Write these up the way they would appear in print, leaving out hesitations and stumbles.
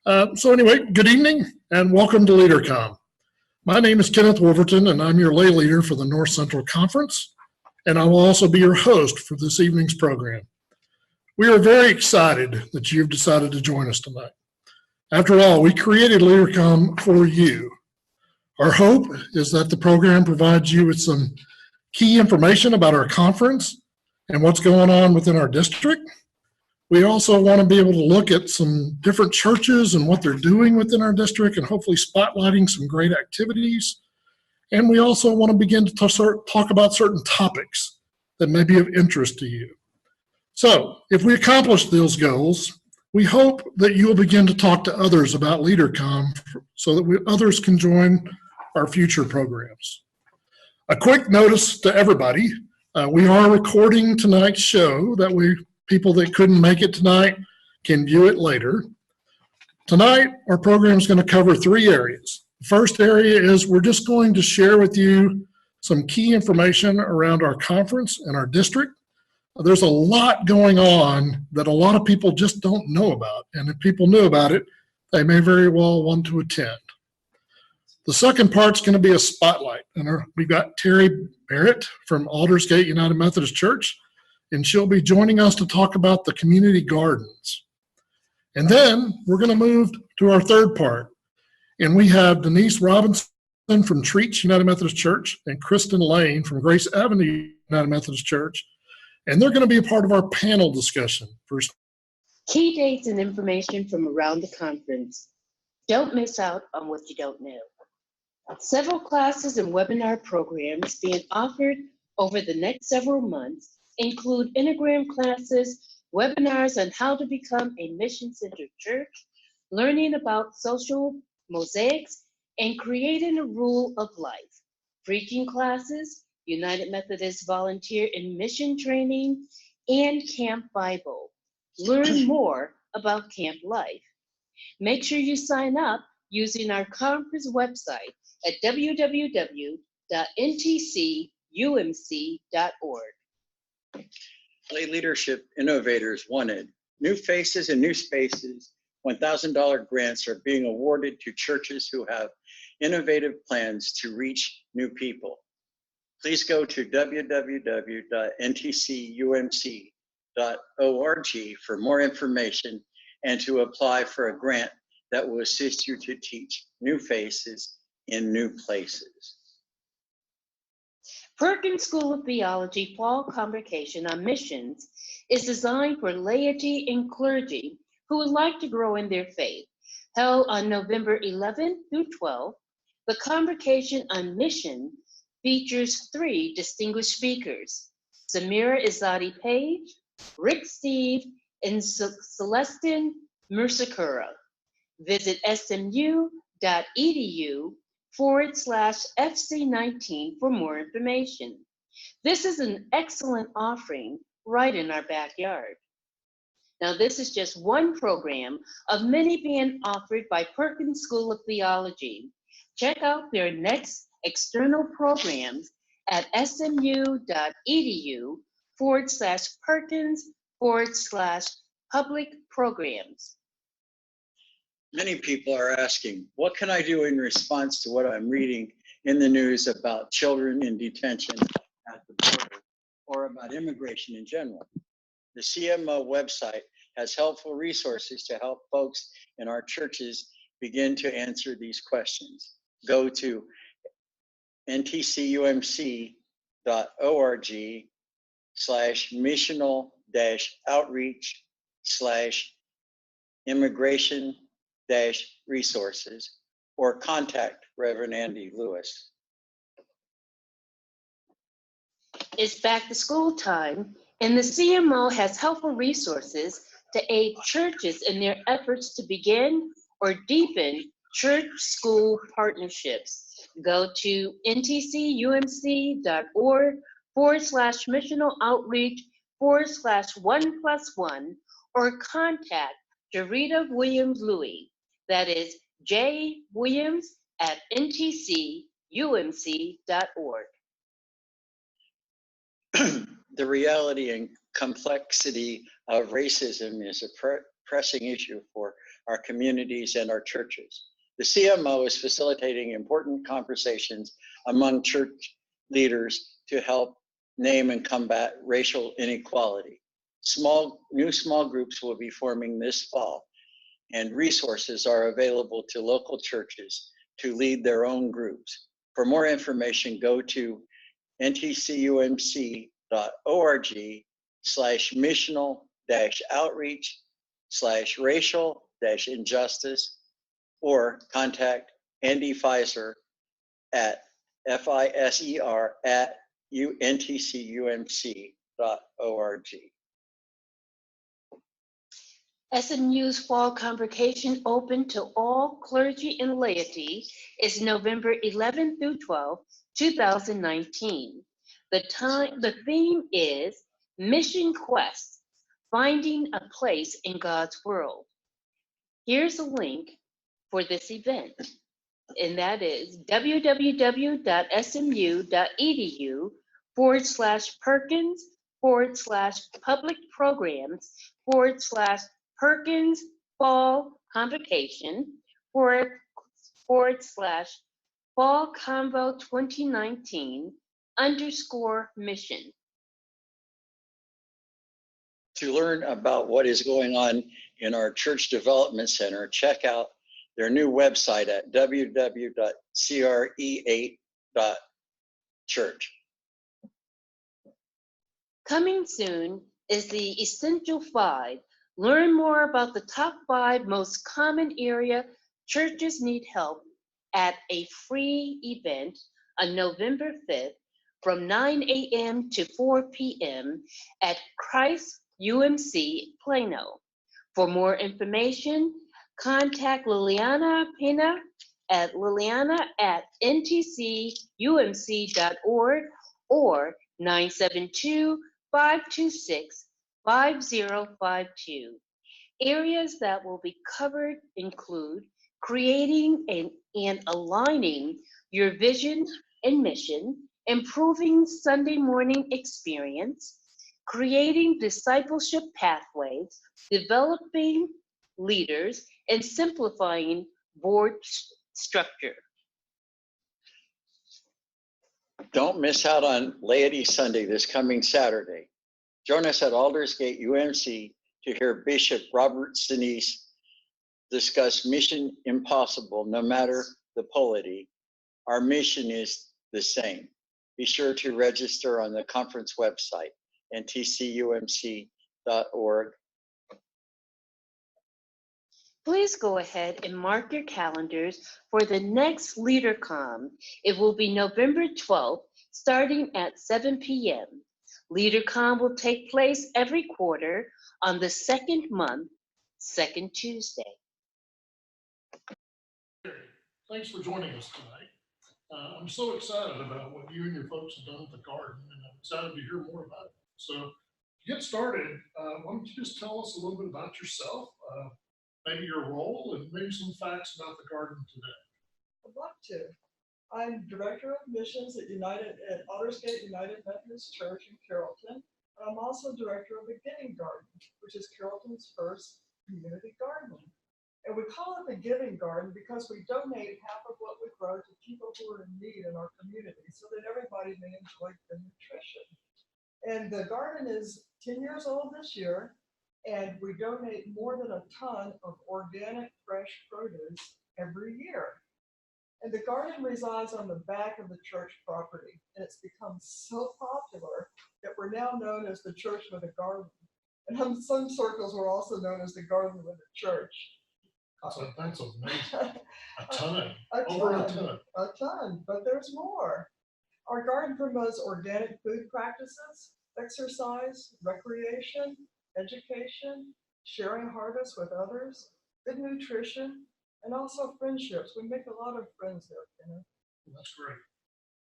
So anyway, good evening and welcome to LeaderComm. My name is Kenneth Wolverton and I'm your lay leader for the North Central Conference, and I will also be your host for this evening's program. We are very excited that you've decided to join us tonight. After all, we created LeaderComm for you. Our hope is that the program provides you with some key information about our conference and what's going on within our district. We also want to be able to look at some different churches and what they're doing within our district and hopefully spotlighting some great activities. And we also want to begin to talk about certain topics that may be of interest to you. So if we accomplish those goals, we hope that you will begin to talk to others about LeaderComm so that others can join our future programs. A quick notice to everybody, we are recording tonight's show. That way people that couldn't make it tonight can view it later. Tonight, our program is going to cover three areas. The first area is we're just going to share with you some key information around our conference and our district. There's a lot going on that a lot of people just don't know about, and if people knew about it, they may very well want to attend. The second part's going to be a spotlight, and we've got Terri Barrett from Aldersgate United Methodist Church, and she'll be joining us to talk about the community gardens. And then we're going to move to our third part, and we have Denise Robinson from Trietsch United Methodist Church and Kristen Lane from Grace Avenue United Methodist Church, and they're going to be a part of our panel discussion. First, key dates and information from around the conference. Don't miss out on what you don't know. Several classes and webinar programs being offered over the next several months include Enneagram classes, webinars on how to become a mission-centered church, learning about social mosaics, and creating a rule of life, preaching classes, United Methodist volunteer and mission training, and Camp Bible. Learn more about camp life. Make sure you sign up using our conference website at www.ntcumc.org. Lay Leadership Innovators Wanted. New faces and new spaces. $1,000 grants are being awarded to churches who have innovative plans to reach new people. Please go to www.ntcumc.org for more information and to apply for a grant that will assist you to teach new faces in new places. Perkins School of Theology Fall Convocation on Missions is designed for laity and clergy who would like to grow in their faith. Held on November 11th through 12th, the Convocation on Mission features 3 distinguished speakers: Samira Izadi Page, Rick Steve, and Celestin Mursakura. Visit smu.edu/FC19 for more information. This is an excellent offering right in our backyard. Now, this is just one program of many being offered by Perkins School of Theology. Check out their next external programs at smu.edu/Perkins/public programs. Many people are asking, what can I do in response to what I'm reading in the news about children in detention at the border or about immigration in general? The CMO website has helpful resources to help folks in our churches begin to answer these questions. Go to ntcumc.org/missional-outreach/immigration-resources or contact Reverend Andy Lewis. It's back to school time, and the CMO has helpful resources to aid churches in their efforts to begin or deepen church-school partnerships. Go to ntcumc.org/missional-outreach/1+1 or contact Jarita Williams Louie. That is jwilliams@ntcumc.org. The reality and complexity of racism is a pressing issue for our communities, and our churches. The CMO is facilitating important conversations among church leaders to help name and combat racial inequality. New small groups will be forming this fall, and resources are available to local churches to lead their own groups. For more information, go to ntcumc.org/missional-outreach/racial-injustice, or contact Andy Fiser at fiser@ntcumc.org. SMU's Fall Convocation, open to all clergy and laity, is November 11th through 12th, 2019. The theme is Mission Quest, Finding a Place in God's World. Here's a link for this event, and that is www.smu.edu/Perkins/public programs/Perkins Fall Convocation /Fall Convo 2019_mission. To learn about what is going on in our Church Development Center, check out their new website at www.cre8.church. Coming soon is the Essential 5. Learn more about the top 5 most common area churches need help at a free event on November 5th from 9 a.m. to 4 p.m. at Christ UMC Plano. For more information, contact Liliana Pena at liliana@ntcumc.org or 972-526-5052. Areas that will be covered include creating and aligning your vision and mission, improving Sunday morning experience, creating discipleship pathways, developing leaders, and simplifying board structure. Don't miss out on Laity Sunday this coming Saturday. Join us at Aldersgate UMC to hear Bishop Robert Denise discuss Mission Impossible, no matter the polity. Our mission is the same. Be sure to register on the conference website, ntcumc.org. Please go ahead and mark your calendars for the next LeaderComm. It will be November 12th, starting at 7 p.m. LeaderComm will take place every quarter on the second month, second Tuesday. Thanks for joining us tonight. I'm so excited about what you and your folks have done at the garden, and I'm excited to hear more about it. So to get started, why don't you just tell us a little bit about yourself, maybe your role, and maybe some facts about the garden today. I'd love to. I'm Director of Missions at Aldersgate United Methodist Church in Carrollton. I'm also Director of the Giving Garden, which is Carrollton's first community garden. And we call it the Giving Garden because we donate half of what we grow to people who are in need in our community so that everybody may enjoy good nutrition. And the garden is 10 years old this year, and we donate more than a ton of organic fresh produce every year. And the garden resides on the back of the church property, and it's become so popular that we're now known as the church with a garden. And in some circles, we're also known as the garden with a church. That's amazing. A ton. A ton, but there's more. Our garden promotes organic food practices, exercise, recreation, education, sharing harvest with others, good nutrition, and also friendships. We make a lot of friends there, Kenneth. That's great.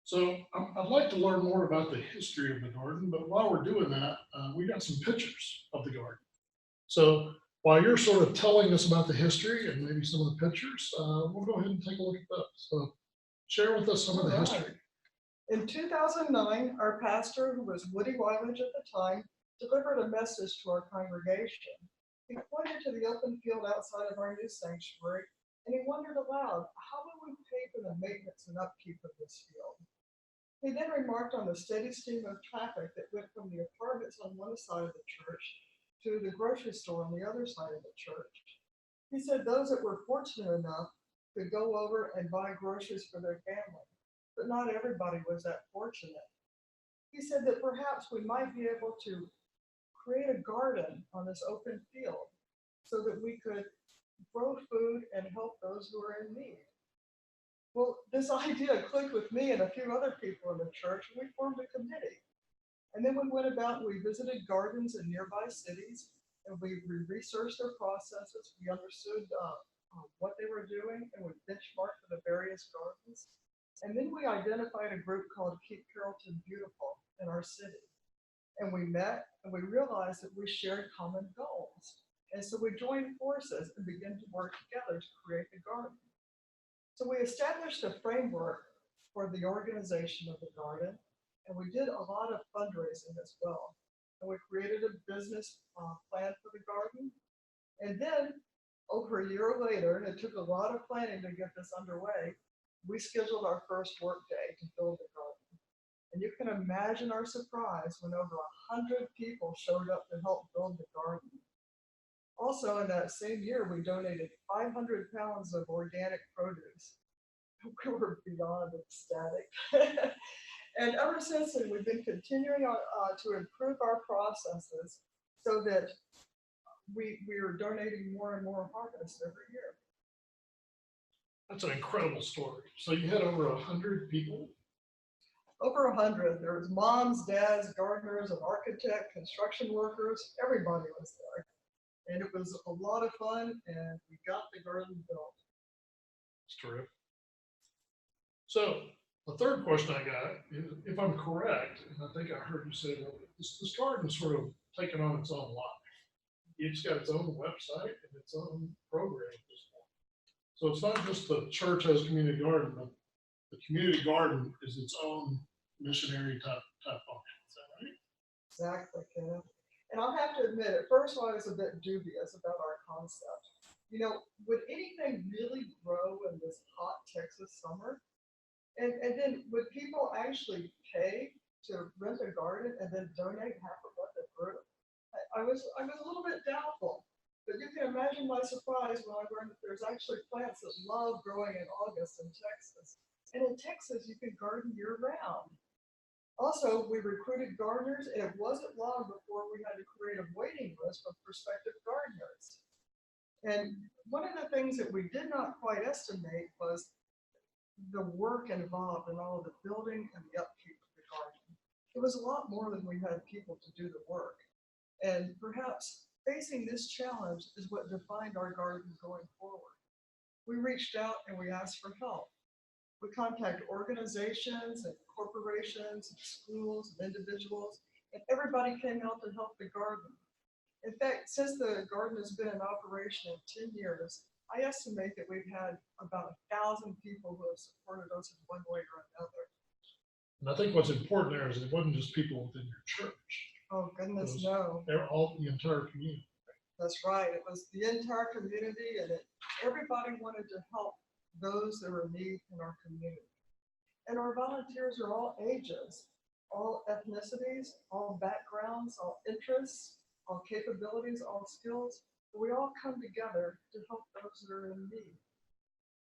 So I'd like to learn more about the history of the garden, but while we're doing that, we got some pictures of the garden. So while you're sort of telling us about the history and maybe some of the pictures, we'll go ahead and take a look at those. So share with us some of the history. In 2009, our pastor, who was Woody Wyledge at the time, delivered a message to our congregation. He pointed to the open field outside of our new sanctuary, and he wondered aloud, how will we pay for the maintenance and upkeep of this field? He then remarked on the steady stream of traffic that went from the apartments on one side of the church to the grocery store on the other side of the church. He said those that were fortunate enough could go over and buy groceries for their family, but not everybody was that fortunate. He said that perhaps we might be able to create a garden on this open field so that we could grow food and help those who are in need. Well, this idea clicked with me and a few other people in the church, and we formed a committee. And then we went about and we visited gardens in nearby cities, and we researched their processes. We understood what they were doing, and we benchmarked for the various gardens. And then we identified a group called Keep Carrollton Beautiful in our city. And we met and we realized that we shared common goals. And so we joined forces and began to work together to create the garden. So we established a framework for the organization of the garden, and we did a lot of fundraising as well. And we created a business plan for the garden. And then over a year later, and it took a lot of planning to get this underway, we scheduled our first work day to build the garden. And you can imagine our surprise when over 100 people showed up to help build the garden. Also, in that same year, we donated 500 pounds of organic produce. We were beyond ecstatic. And ever since then, we've been continuing to improve our processes so that we are donating more and more harvest every year. That's an incredible story. So you had over 100 people? Over 100. There was moms, dads, gardeners, an architect, construction workers. Everybody was there. And it was a lot of fun, and we got the garden built. It's terrific. So the third question I got is, if I'm correct, and I think I heard you say that this garden sort of taken on its own life. It's got its own website and its own program at this point. So it's not just the church has a community garden, but the community garden is its own missionary type function. Is that right? Exactly, Kenneth. And I'll have to admit, at first I was a bit dubious about our concept. You know, would anything really grow in this hot Texas summer? And then would people actually pay to rent a garden and then donate half of what they grew? I was a little bit doubtful, but you can imagine my surprise when I learned that there's actually plants that love growing in August in Texas. And in Texas, you can garden year round. Also, we recruited gardeners, and it wasn't long before we had to create a waiting list of prospective gardeners. And one of the things that we did not quite estimate was the work involved in all of the building and the upkeep of the garden. It was a lot more than we had people to do the work. And perhaps facing this challenge is what defined our garden going forward. We reached out and we asked for help. We contacted organizations and corporations and schools and individuals, and everybody came out to help the garden. In fact, since the garden has been in operation in 10 years, I estimate that we've had about 1,000 people who have supported us in one way or another. And I think what's important there is it wasn't just people within your church. Oh, goodness, no. All the entire community. That's right. It was the entire community, and everybody wanted to help those that were in need in our community. And our volunteers are all ages, all ethnicities, all backgrounds, all interests, all capabilities, all skills. We all come together to help those that are in need.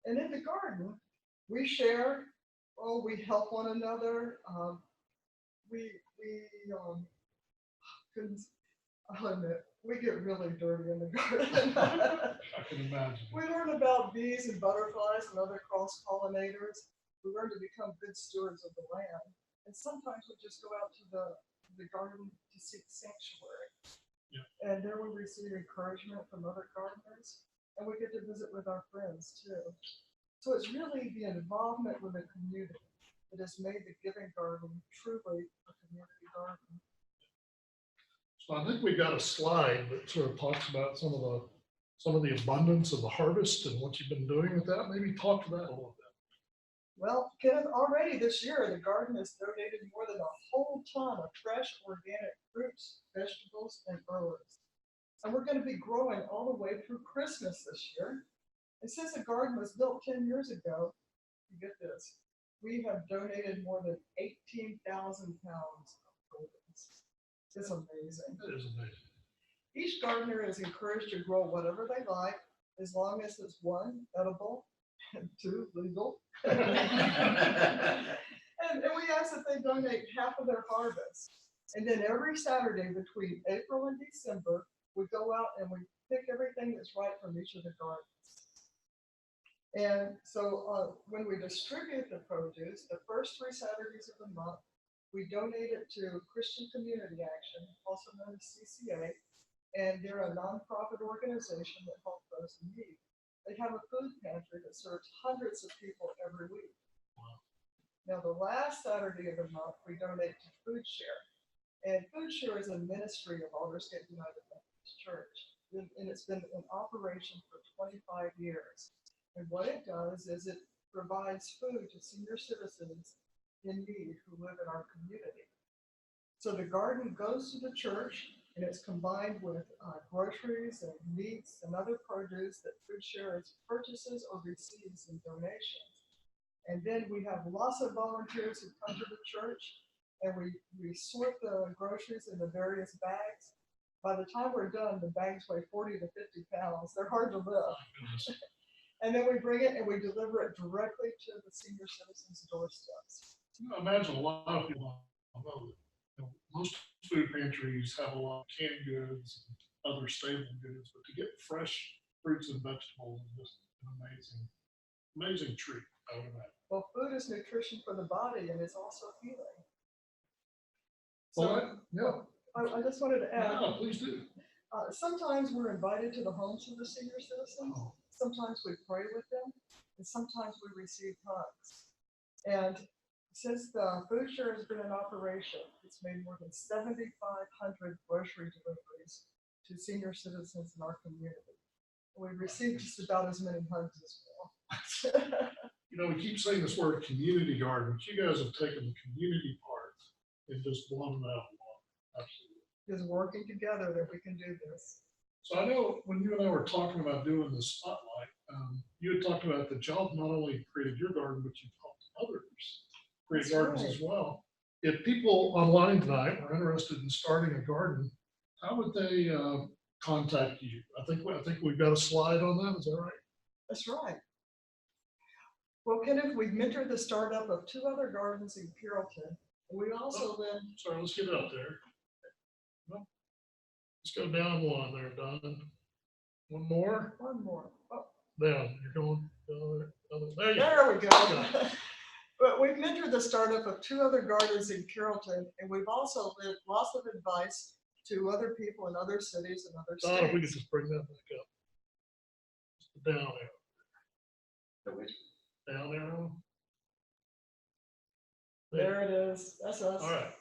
And in the garden, we share, we help one another. We get really dirty in the garden. I can imagine. We learn about bees and butterflies and other cross-pollinators. We learn to become good stewards of the land. And sometimes we just go out to the garden to seek sanctuary. Yeah. And there we receive encouragement from other gardeners, and we get to visit with our friends too. So it's really the involvement with the community that has made the Giving Garden truly a community garden. So I think we got a slide that sort of talks about some of the abundance of the harvest and what you've been doing with that. Maybe talk to that a little bit. Well, Kenneth, already this year, the garden has donated more than a whole ton of fresh organic fruits, vegetables, and herbs. And we're going to be growing all the way through Christmas this year. And since the garden was built 10 years ago, you get this, we have donated more than 18,000 pounds of produce. It's amazing. That is amazing. Each gardener is encouraged to grow whatever they like, as long as it's 1, edible, and 2, legal. And we ask that they donate half of their harvest. And then every Saturday between April and December, we go out and we pick everything that's right from each of the gardens. And so when we distribute the produce, the first 3 Saturdays of the month, we donate it to Christian Community Action, also known as CCA, and they're a nonprofit organization that helps those in need. They have a food pantry that serves hundreds of people every week. Wow. Now, the last Saturday of the month, we donate to Food Share. And Food Share is a ministry of Aldersgate United Methodist Church, and it's been in operation for 25 years. And what it does is it provides food to senior citizens in need who live in our community. So the garden goes to the church, and it's combined with groceries and meats and other produce that Food Share purchases or receives in donations. And then we have lots of volunteers who come to the church, and we sort the groceries into various bags. By the time we're done, the bags weigh 40 to 50 pounds. They're hard to lift. And then we bring it and we deliver it directly to the senior citizens' doorsteps. You know, imagine a lot of people don't know that, you know, most food pantries have a lot of canned goods and other staple goods, but to get fresh fruits and vegetables is just an amazing treat, I would imagine. Well, food is nutrition for the body, and it's also healing. Well, yeah. I just wanted to add, Yeah, please do. sometimes we're invited to the homes of the senior citizens. Oh. Sometimes we pray with them, and sometimes we receive hugs. And since the Food Share has been in operation, it's made more than 7,500 grocery deliveries to senior citizens in our community. We've received just about as many hugs as well. You know, we keep saying this word community garden, but you guys have taken the community part and just blown it out a lot. Absolutely. Is working together that we can do this. So I know when you and I were talking about doing the spotlight, you had talked about that y'all not only created your garden, but you've helped others create That's gardens right. as well. If people online tonight are interested in starting a garden, how would they contact you? I think we've got a slide on that. Is that right? That's right. Well, Kenneth, we've mentored the startup of 2 other gardens in Carrollton. We also live. Sorry, let's get it up there. Well, let's go down one there, Don. One more. One more. Oh, Down. You're going down there. there we go. But we've mentored the startup of 2 other gardens in Carrollton, and we've also lived lots of advice to other people in other cities and other Don, if we could states. just bring that back up. Just the down arrow. Down arrow. There it is. That's us. All right.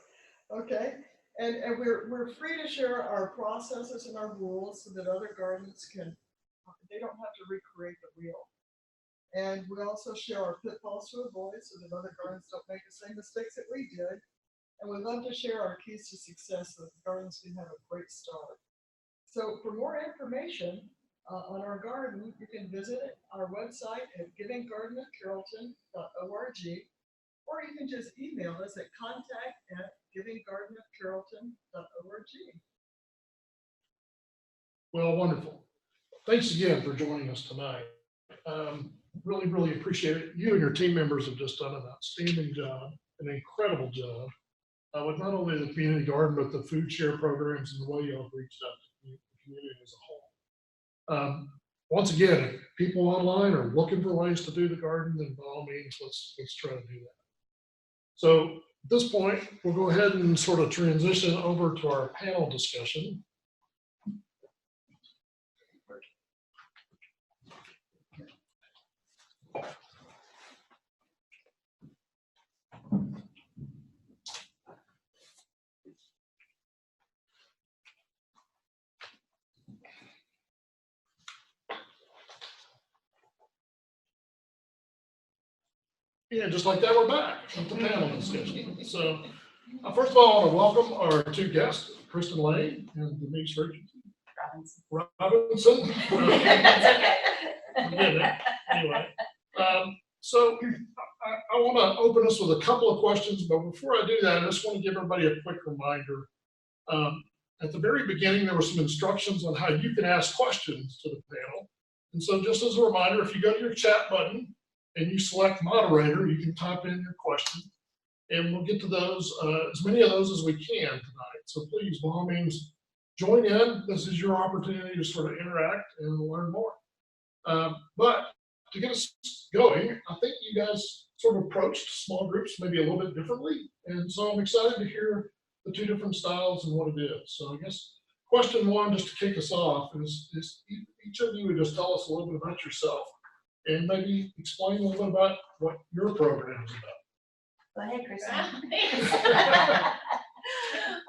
Okay. And we're free to share our processes and our rules so that other gardens they don't have to recreate the wheel. And we also share our pitfalls to avoid so that other gardens don't make the same mistakes that we did. And we love to share our keys to success so that the gardens can have a great start. So for more information on our garden, you can visit our website at givinggardenofcarrollton.org, or you can just email us at contact@givinggardenofcarrollton.org. Well, wonderful. Thanks again for joining us tonight. Really appreciate it. You and your team members have just done an outstanding job, an incredible job with not only the community garden, but the food share programs and the way y'all have reached out to the community as a whole. Once again, if people online are looking for ways to do the garden, then by all means, let's try to do that. So at this point, we'll go ahead and sort of transition over to our panel discussion. Yeah, just like that, we're back with the panel discussion. So first of all, I want to welcome our 2 guests, Kristen Lane and Denise Robinson. Robinson. Robinson. That's okay. Forget it. Anyway, so I want to open us with a couple of questions, but before I do that, I just want to give everybody a quick reminder. At the very beginning, there were some instructions on how you can ask questions to the panel. And so just as a reminder, if you go to your chat button and you select moderator, you can type in your question, and we'll get to those, as many of those as we can tonight. So please, by all means, join in. This is your opportunity to sort of interact and learn more. But to get us going, I think you guys sort of approached small groups maybe a little bit differently. And so I'm excited to hear the two different styles and what it is. So I guess question one, just to kick us off, is each of you would just tell us a little bit about yourself and maybe explain a little bit about what your program is about. Go ahead, Kristen.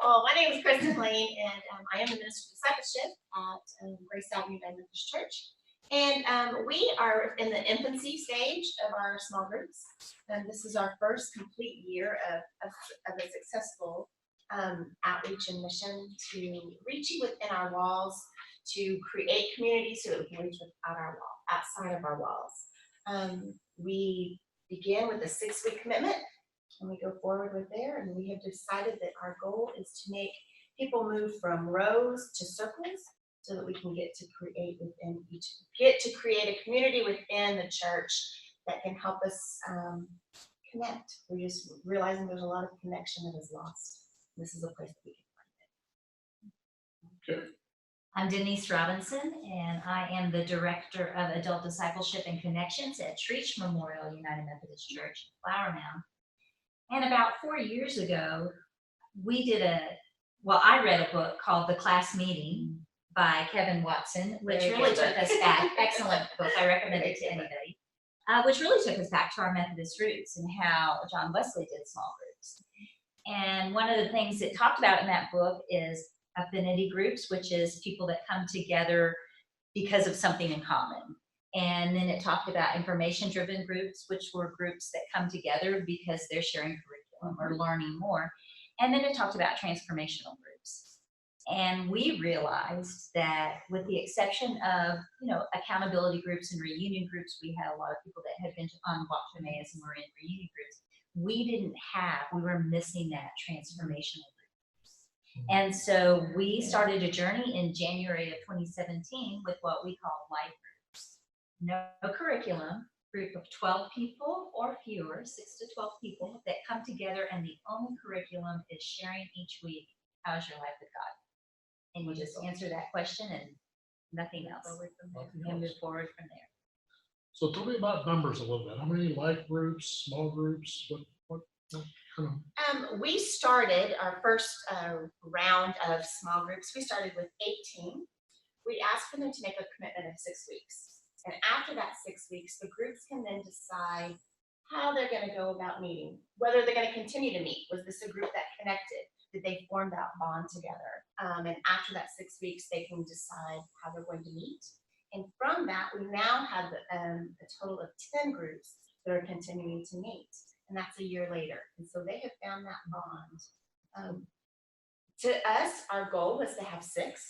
Well, my name is Kristen Lane, and I am the Minister of Discipleship at Grace Avenue UMC Church. And we are in the infancy stage of our small groups. And this is our first complete year of a successful outreach and mission to reach you within our walls, to create community so that we can reach outside of our walls. We begin with a 6-week commitment, and we go forward with there. And we have decided that our goal is to make people move from rows to circles, so that we can get to create a community within the church that can help us connect. We're just realizing there's a lot of connection that is lost. This is a place that we can find it. Okay. I'm Denise Robinson, and I am the Director of Adult Discipleship and Connections at Trietsch Memorial United Methodist Church, Flower Mound. And about 4 years ago, I read a book called The Class Meeting by Kevin Watson, which really took us back. Excellent book. I recommend it to anybody. Which really took us back to our Methodist roots and how John Wesley did small groups. And one of the things it talked about in that book is affinity groups, which is people that come together because of something in common. And then it talked about information-driven groups, which were groups that come together because they're sharing curriculum or learning more. And then it talked about transformational groups. And we realized that with the exception of, accountability groups and reunion groups, we had a lot of people that had been on Walk to Emmaus and were in reunion groups. We were missing that transformational group. And so we started a journey in January of 2017 with what we call life groups. No curriculum, group of 12 people or fewer, 6 to 12 people that come together, and the only curriculum is sharing each week, how's your life with God? And you just answer that question and nothing else. And move forward from there. So tell me about numbers a little bit. How many life groups, small groups, what kind of? We started our first round of small groups. We started with 18. We asked for them to make a commitment of 6 weeks. And after that 6 weeks, the groups can then decide how they're going to go about meeting, whether they're going to continue to meet. Was this a group that connected? Did they form that bond together? And after that 6 weeks, they can decide how they're going to meet. And from that, we now have a total of 10 groups that are continuing to meet. And that's a year later. And so they have found that bond. To us, our goal was to have 6.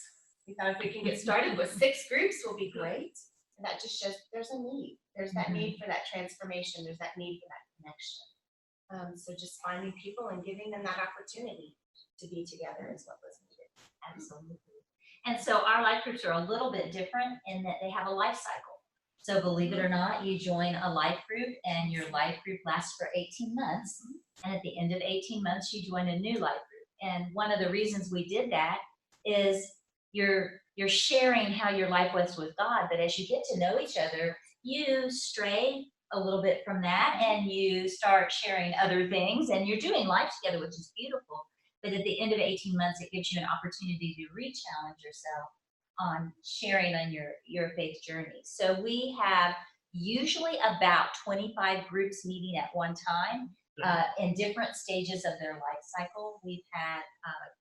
We thought if we can get started with 6 groups, will be great. And that just shows there's a need. There's that need for that transformation. There's that need for that connection. So just finding people and giving them that opportunity to be together is what was needed. Absolutely. And so our life groups are a little bit different in that they have a life cycle. So believe it or not, you join a life group and your life group lasts for 18 months. And at the end of 18 months, you join a new life group. And one of the reasons we did that is you're sharing how your life was with God. But as you get to know each other, you stray a little bit from that and you start sharing other things and you're doing life together, which is beautiful. But at the end of 18 months, it gives you an opportunity to re-challenge yourself on sharing on your faith journey. So we have usually about 25 groups meeting at one time in different stages of their life cycle. We've had,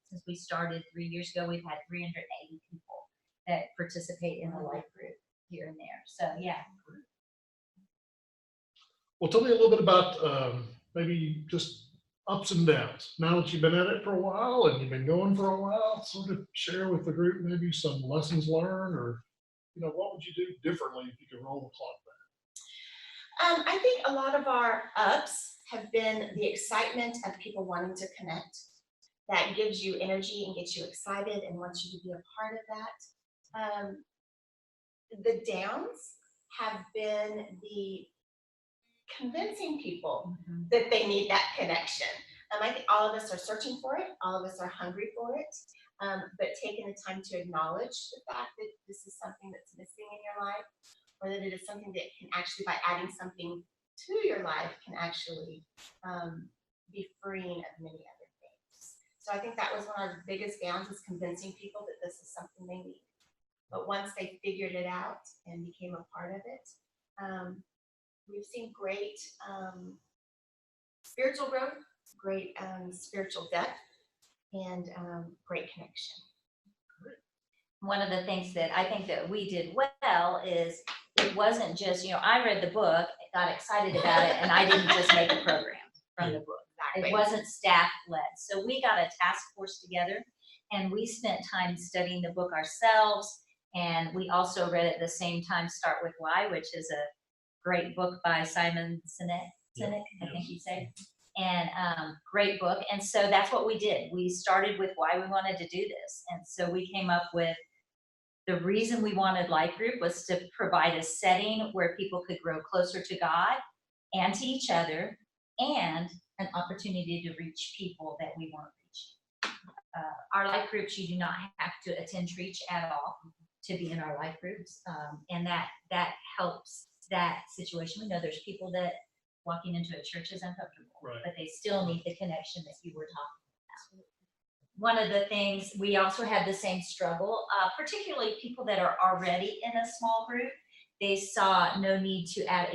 since we started 3 years ago, we've had 380 people that participate in the life group here and there. So yeah. Well, tell me a little bit about maybe just ups and downs. Now that you've been at it for a while and you've been going for a while, sort of share with the group maybe some lessons learned, or, what would you do differently if you could roll the clock back? I think a lot of our ups have been the excitement of people wanting to connect. That gives you energy and gets you excited and wants you to be a part of that. The downs have been the convincing people that they need that connection. I think all of us are searching for it. All of us are hungry for it. But taking the time to acknowledge the fact that this is something that's missing in your life, or that it is something that can actually, by adding something to your life, can actually be freeing of many other things. So I think that was one of our biggest downs, is convincing people that this is something they need. But once they figured it out and became a part of it, we've seen great spiritual growth, great spiritual depth, and great connection. One of the things that I think that we did well is it wasn't just, I read the book, got excited about it, and I didn't just make a program from the book. It wasn't staff-led. So we got a task force together, and we spent time studying the book ourselves, and we also read at the same time Start With Why, which is a great book by Simon Sinek, I think you'd say. And great book. And so that's what we did. We started with why we wanted to do this. And so we came up with the reason we wanted Life Group was to provide a setting where people could grow closer to God and to each other, and an opportunity to reach people that we weren't reaching. Our life groups, you do not have to attend Trietsch at all to be in our life groups. And that helps that situation. We know there's people that walking into a church is uncomfortable, but they still need the connection that you were talking about. One of the things, we also had the same struggle, particularly people that are already in a small group. They saw no need to add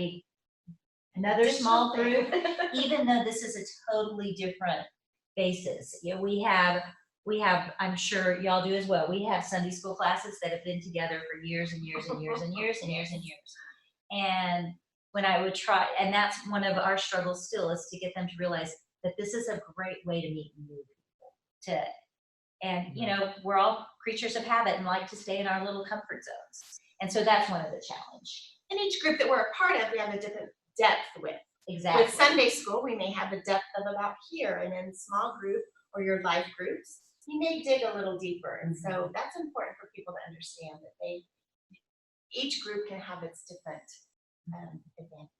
another small group, even though this is a totally different basis. We have, I'm sure y'all do as well, we have Sunday school classes that have been together for years and years and years and years and years and years. And when I would try, and that's one of our struggles still, is to get them to realize that this is a great way to meet new people. And we're all creatures of habit and like to stay in our little comfort zones. And so that's one of the challenge. In each group that we're a part of, we have a different depth with. Exactly. With Sunday school, we may have a depth of about here, and in small group or your life groups, you may dig a little deeper. And so that's important for people to understand that each group can have its different advantages.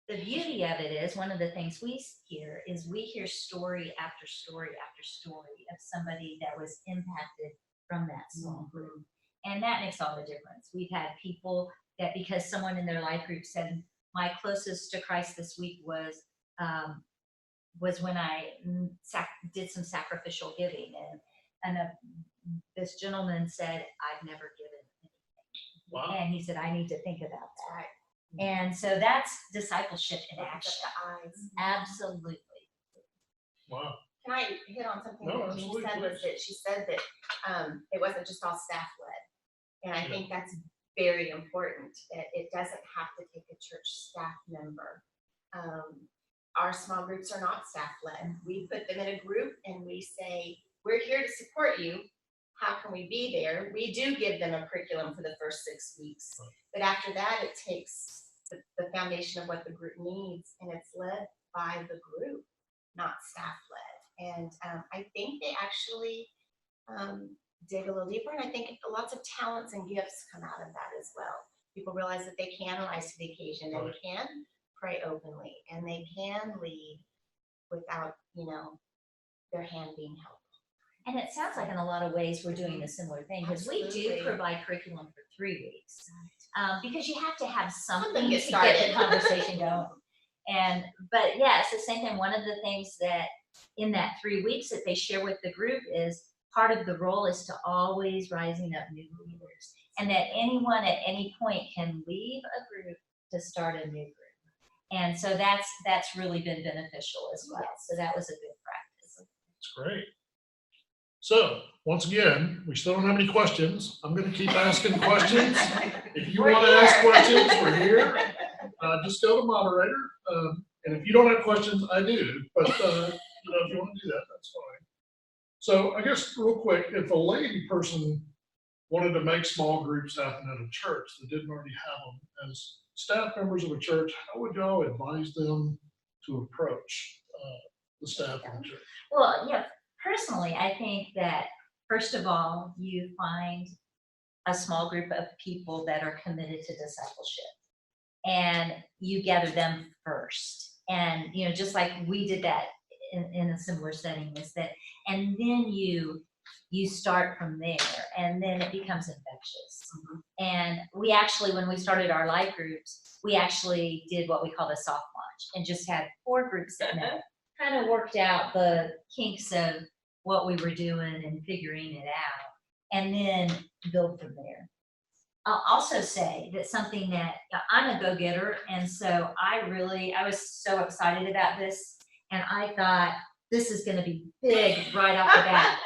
The beauty of it is, one of the things we hear story after story after story of somebody that was impacted from that small group. And that makes all the difference. We've had people that, because someone in their life group said, my closest to Christ this week was when I did some sacrificial giving. And this gentleman said, I've never given anything. Wow. And he said, I need to think about that. Right. And so that's discipleship in Open up action. the eyes. Absolutely. Wow. Can I hit on something No, that Denise absolutely, said? Was that she said that it wasn't just all staff led, and I think that's very important. That it doesn't have to take a church staff member. Our small groups are not staff led. We put them in a group and we say, we're here to support you. How can we be there? We do give them a curriculum for the first 6 weeks, but after that, it takes the foundation of what the group needs, and it's led by the group, not staff led. And I think they actually dig a little deeper, and I think lots of talents and gifts come out of that as well. People realize that they can rise to the occasion, and they can pray openly, and they can lead without, their hand being held. And it sounds like in a lot of ways we're doing a similar thing, because we do Absolutely. provide curriculum for 3 weeks, because you have to have something Something to get get the started. conversation going. But yeah, it's the same thing. One of the things that in that 3 weeks that they share with the group is part of the role is to always rising up new leaders, and that anyone at any point can leave a group to start a new group. And so that's really been beneficial as well. So that was a good practice. That's great. So once again, we still don't have any questions. I'm going to keep asking questions. If you want to ask questions, we're here. Just go to moderator And if you don't have questions, I do, but if you want to do that, that's fine. So I guess real quick, if a lay person wanted to make small groups happen at a church that didn't already have them, as staff members of a church, how would y'all advise them to approach the staff of the church? Well, yeah, personally, I think that first of all, you find a small group of people that are committed to discipleship, and you gather them first. And just like we did that in a similar setting, is that, and then you start from there, and then it becomes infectious. And we actually, when we started our life groups, we actually did what we called a soft launch and just had 4 groups that met, kind of worked out the kinks of what we were doing and figuring it out, and then build from there. I'll also say that something that I'm a go-getter, and so I was so excited about this, and I thought this is going to be big right off the bat.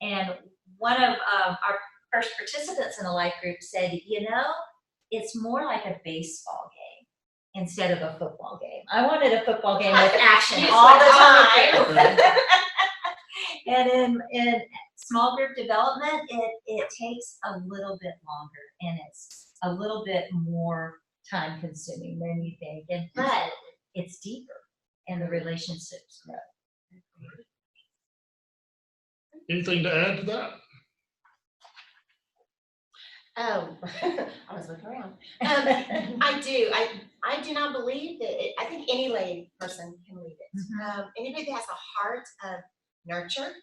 And one of our first participants in the life group said, it's more like a baseball game instead of a football game. I wanted a football game with action all the time. And in small group development, it takes a little bit longer, and it's a little bit more time consuming than you think, but it's deeper and the relationships grow. Anything to add to that? Oh, I was looking around. I do. I do not believe that. I think any lay person can lead it. Anybody that has a heart of nurture,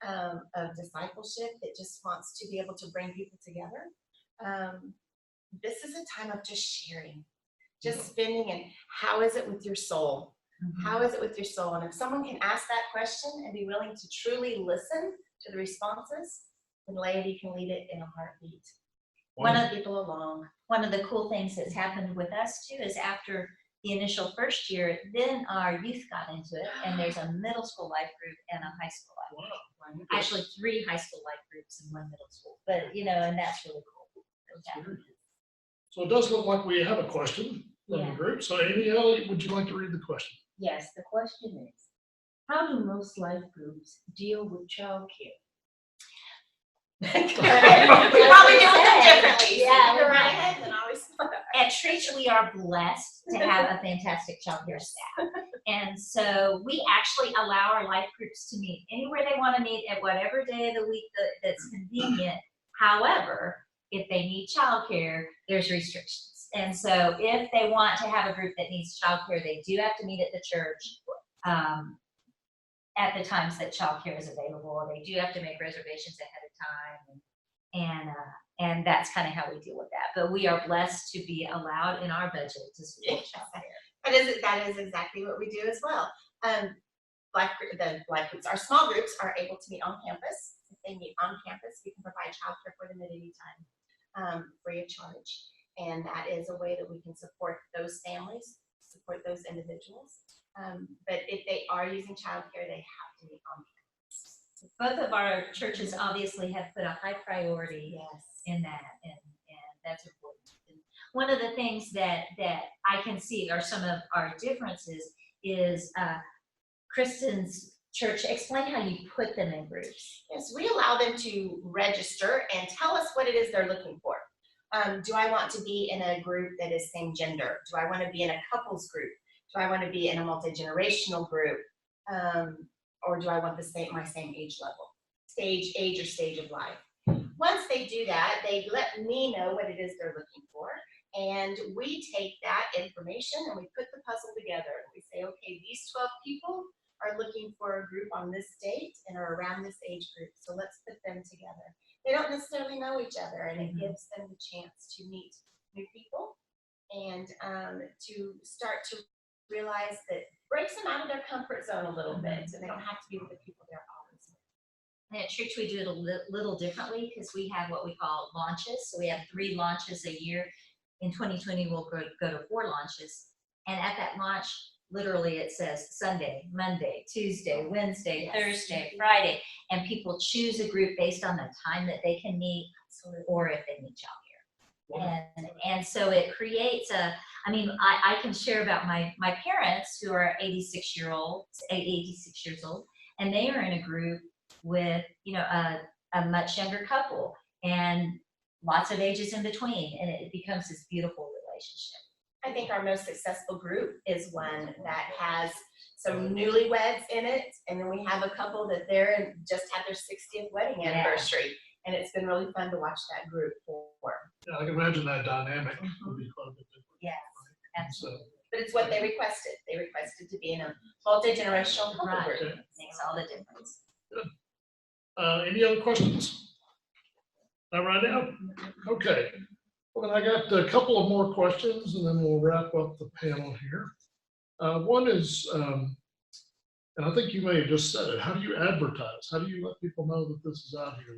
of discipleship, that just wants to be able to bring people together. This is a time of just sharing, just spending, and how is it with your soul? How is it with your soul? And if someone can ask that question and be willing to truly listen to the responses, then Laity can lead it in a heartbeat. One of people along. One of the cool things that's happened with us too is after the initial first year, then our youth got into it, and there's a middle school life group and a high school life group. Actually 3 high school life groups and 1 middle school, but and that's really cool. So it does look like we have a question from the group. So Amy, Ellie, would you like to read the question? Yes, the question is, how do most life groups deal with childcare? We probably do it differently. Yeah, You're right. And always. At Trietsch, we are blessed to have a fantastic childcare staff. And so we actually allow our life groups to meet anywhere they want to meet at whatever day of the week that's convenient. However, if they need childcare, there's restrictions. And so if they want to have a group that needs childcare, they do have to meet at the church at the times that childcare is available. They do have to make reservations ahead of time, and that's kind of how we deal with that. But we are blessed to be allowed in our budget to support childcare. That is exactly what we do as well. The life groups, our small groups, are able to meet on campus. If they meet on campus, we can provide childcare for them at any time, free of charge. And that is a way that we can support those families, support those individuals. But if they are using childcare, they have to meet on campus. Both of our churches obviously have put a high priority in that, and that's important. And one of the things that I can see are some of our differences is Kristen's church. Explain how you put them in groups. Yes, we allow them to register and tell us what it is they're looking for. Do I want to be in a group that is same gender? Do I want to be in a couples group? Do I want to be in a multi-generational group? Or do I want my same age level, age or stage of life? Once they do that, they let me know what it is they're looking for. And we take that information and we put the puzzle together. We say, okay, these 12 people are looking for a group on this date and are around this age group. So let's put them together. They don't necessarily know each other, and it gives them the chance to meet new people and to start to realize that breaks them out of their comfort zone a little bit, so they don't have to be with the people they're always with. And at Trietsch, we do it a little differently because we have what we call launches. So we have 3 launches a year. In 2020, we'll go to 4 launches. And at that launch, literally it says Sunday, Monday, Tuesday, Wednesday, Thursday, Friday, and people choose a group based on the time that they can meet or if they need childcare. And so it creates I can share about my parents who are 86 years old, and they are in a group with, a much younger couple and lots of ages in between, and it becomes this beautiful relationship. I think our most successful group is one that has some newlyweds in it, and then we have a couple that just had their 60th wedding anniversary, and it's been really fun to watch that group form. Yeah, I can imagine that dynamic would be quite a bit different. Yes, Right? absolutely. But it's what they requested. They requested to be in a multi-generational couple Right. group. Makes all the difference. Any other questions? Not right now? Okay. Well, I got a couple of more questions and then we'll wrap up the panel here. One is, and I think you may have just said it, how do you advertise? How do you let people know that this is out here?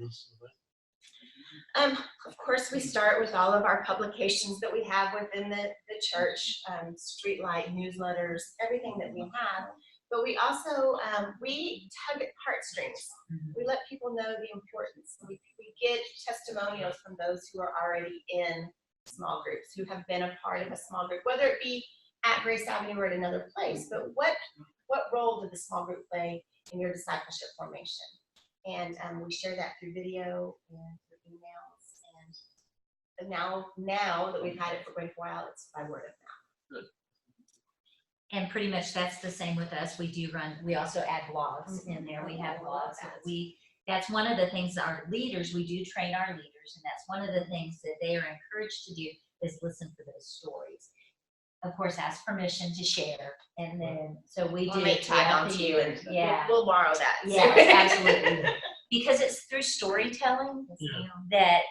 Of course, we start with all of our publications that we have within the church, streetlight newsletters, everything that we have. But we also, we tug at heartstrings. We let people know the importance. We get testimonials from those who are already in small groups, who have been a part of a small group, whether it be at Grace Avenue or at another place. But what role did the small group play in your discipleship formation? And we share that through video and through emails. And now that we've had it for quite a while, it's by word of mouth. And pretty much that's the same with us. We also add blogs in there. We have blogs. That's one of the things our leaders, we do train our leaders, and that's one of the things that they are encouraged to do is listen for those stories. Of course, ask permission to share, and then so we do make tag on to you, and we'll borrow that. Yes, absolutely. Because it's through storytelling that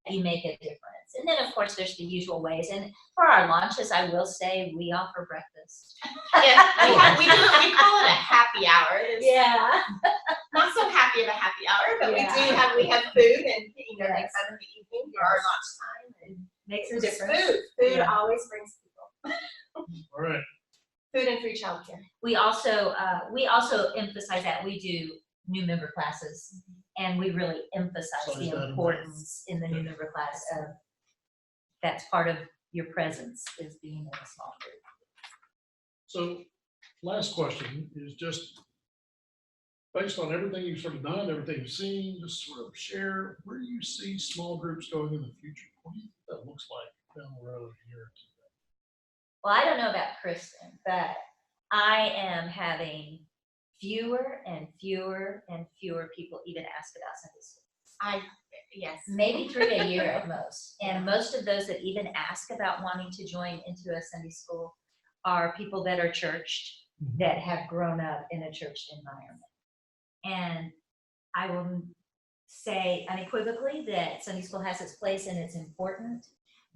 you make a difference. And then, of course, there's the usual ways. And for our launches, I will say we offer breakfast. Yeah, we call it a happy hour. Yeah. Not so happy of a happy hour, but we have food and things out in the evening for our launch time. And makes a difference. Food always brings people. All right. Food and free childcare. We also emphasize that we do new member classes, and we really emphasize the importance in the new member class of that's part of your presence is being in a small group. So last question is just based on everything you've sort of done, everything you've seen, just sort of share where do you see small groups going in the future? What do you think that looks like down the road here? Well, I don't know about Kristen, but I am having fewer and fewer and fewer people even ask about Sunday school. Yes. Maybe 3 a year at most. And most of those that even ask about wanting to join into a Sunday school are people that are churched, that have grown up in a church environment. And I will say unequivocally that Sunday school has its place and it's important,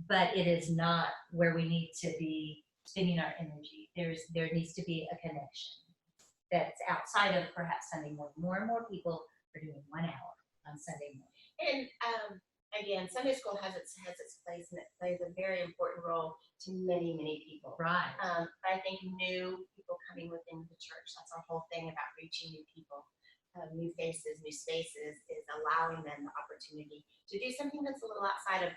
but it is not where we need to be spending our energy. There needs to be a connection that's outside of perhaps Sunday morning. More and more people are doing 1 hour on Sunday morning. And again, Sunday school has its place, and it plays a very important role to many, many people. Right. But I think new people coming within the church, that's our whole thing about reaching new people, new faces, new spaces, is allowing them the opportunity to do something that's a little outside of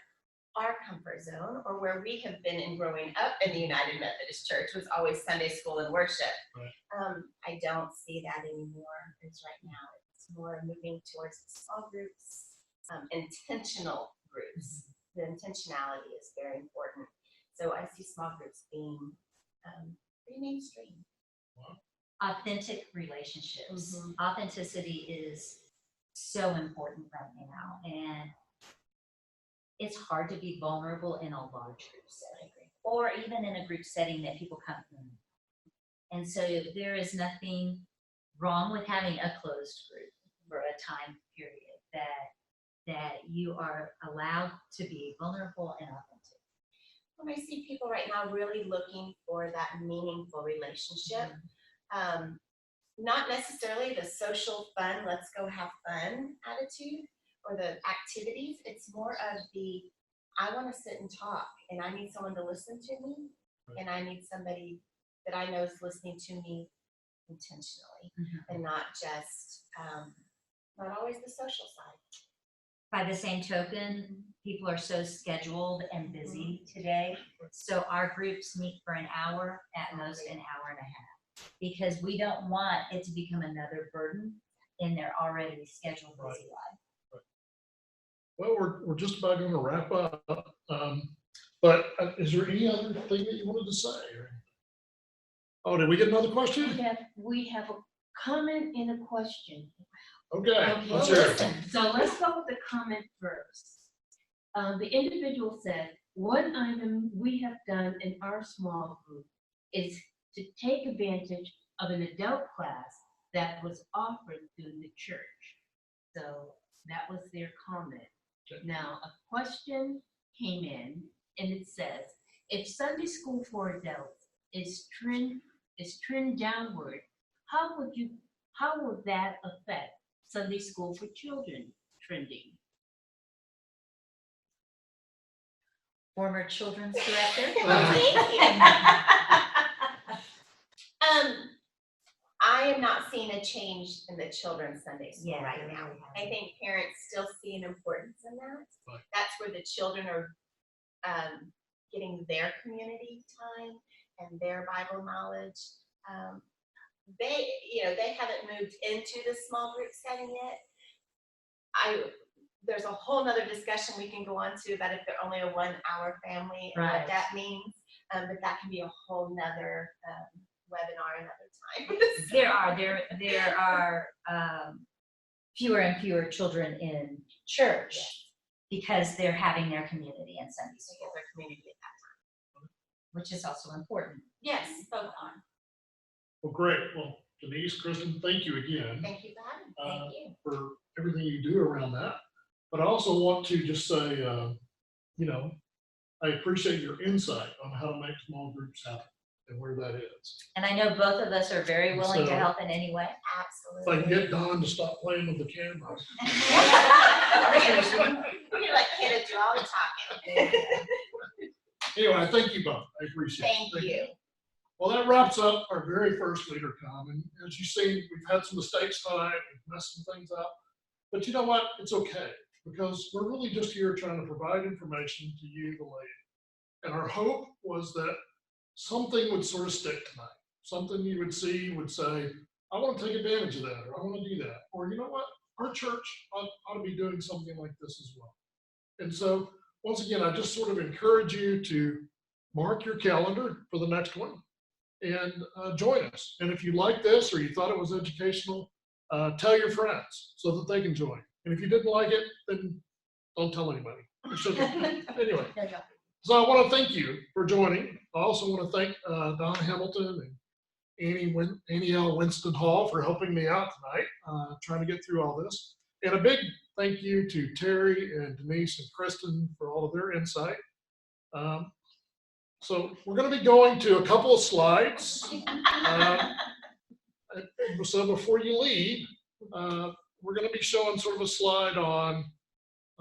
our comfort zone, or where we have been in growing up in the United Methodist Church was always Sunday school and worship. Right. I don't see that anymore. It's right now. It's more moving towards small groups. Intentional groups. The intentionality is very important. So I see small groups being pretty mainstream. Authentic relationships. Authenticity is so important right now, and it's hard to be vulnerable in a large group setting, or even in a group setting that people come in. And so there is nothing wrong with having a closed group for a time period that you are allowed to be vulnerable and authentic. When I see people right now really looking for that meaningful relationship, not necessarily the social fun, let's go have fun attitude or the activities. It's more of the, I want to sit and talk, and I need someone to listen to me, and I need somebody that I know is listening to me intentionally, and not just, not always the social side. By the same token, people are so scheduled and busy today. So our groups meet for an hour, at most an hour and a half, because we don't want it to become another burden in their already scheduled busy life. Well, we're just about going to wrap up. But is there any other thing that you wanted to say? Oh, did we get another question? We have a comment and a question. Okay, let's hear it. So let's go with the comment first. The individual said, one item we have done in our small group is to take advantage of an adult class that was offered through the church. So that was their comment. Okay. Now, a question came in and it says, if Sunday school for adults is trend downward, how would that affect Sunday school for children trending? Former children's director. I am not seeing a change in the children's Sunday school Yeah, right there now. really I hasn't. think parents still see an importance in that. Right. That's where the children are getting their community time and their Bible knowledge. They haven't moved into the small group setting yet. There's a whole nother discussion we can go on to about if they're only a 1 hour family and Right. what that means. But that can be a whole nother webinar another time. There are fewer and fewer children in church because they're having their community in Sunday To school, get their community at that. which is also important. Yes, both are. Well, great. Well, Denise, Kristen, thank you again Thank you for having me. Thank you. for everything you do around that. But I also want to just say, I appreciate your insight on how to make small groups happen and where that is. And I know both of us are very willing to So- help in any way. If I Absolutely. can get Don to stop playing with the camera. We're gonna let Kenneth do all the talking. Anyway, thank you both. I appreciate it. Thank you. Well, that wraps up our very first LeaderComm. And as you see, we've had some mistakes tonight. We've messed some things up. But you know what? It's okay, because we're really just here trying to provide information to you, the lady. And our hope was that something would sort of stick tonight. Something you would see would say, I want to take advantage of that, or I want to do that. Or you know what? Our church ought to be doing something like this as well. And so, once again, I just sort of encourage you to mark your calendar for the next one and join us. And if you like this or you thought it was educational, tell your friends so that they can join. And if you didn't like it, then don't tell anybody. Anyway, so I want to thank you for joining. I also want to thank Don Hamilton and Annie L. Winston Hall for helping me out tonight, trying to get through all this. And a big thank you to Terri and Denise and Kristen for all of their insight. So we're going to be going to a couple of slides. So before you leave, we're going to be showing sort of a slide on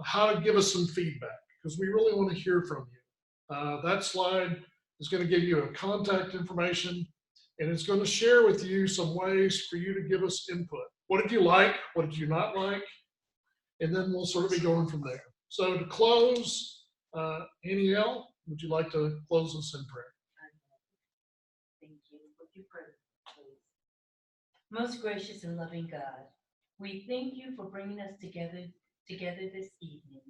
how to give us some feedback, because we really want to hear from you. That slide is going to give you a contact information, and it's going to share with you some ways for you to give us input. What did you like? What did you not like? And then we'll sort of be going from there. So to close, Annie L., would you like to close us in prayer? Thank you. Would you pray, please? Most gracious and loving God, we thank you for bringing us together this evening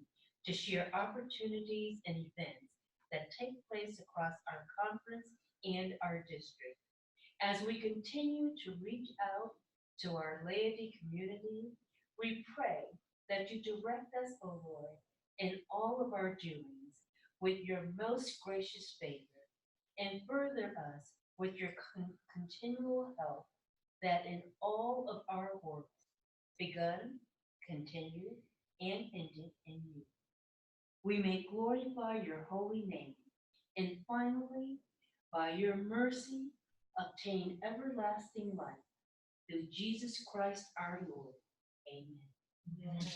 to share opportunities and events that take place across our conference and our district. As we continue to reach out to our laity community, we pray that you direct us, O Lord, in all of our doings with your most gracious favor, and further us with your continual help, that in all of our works, begun, continued, and ended in you, we may glorify your holy name, and finally, by your mercy, obtain everlasting life through Jesus Christ our Lord. Amen. Amen.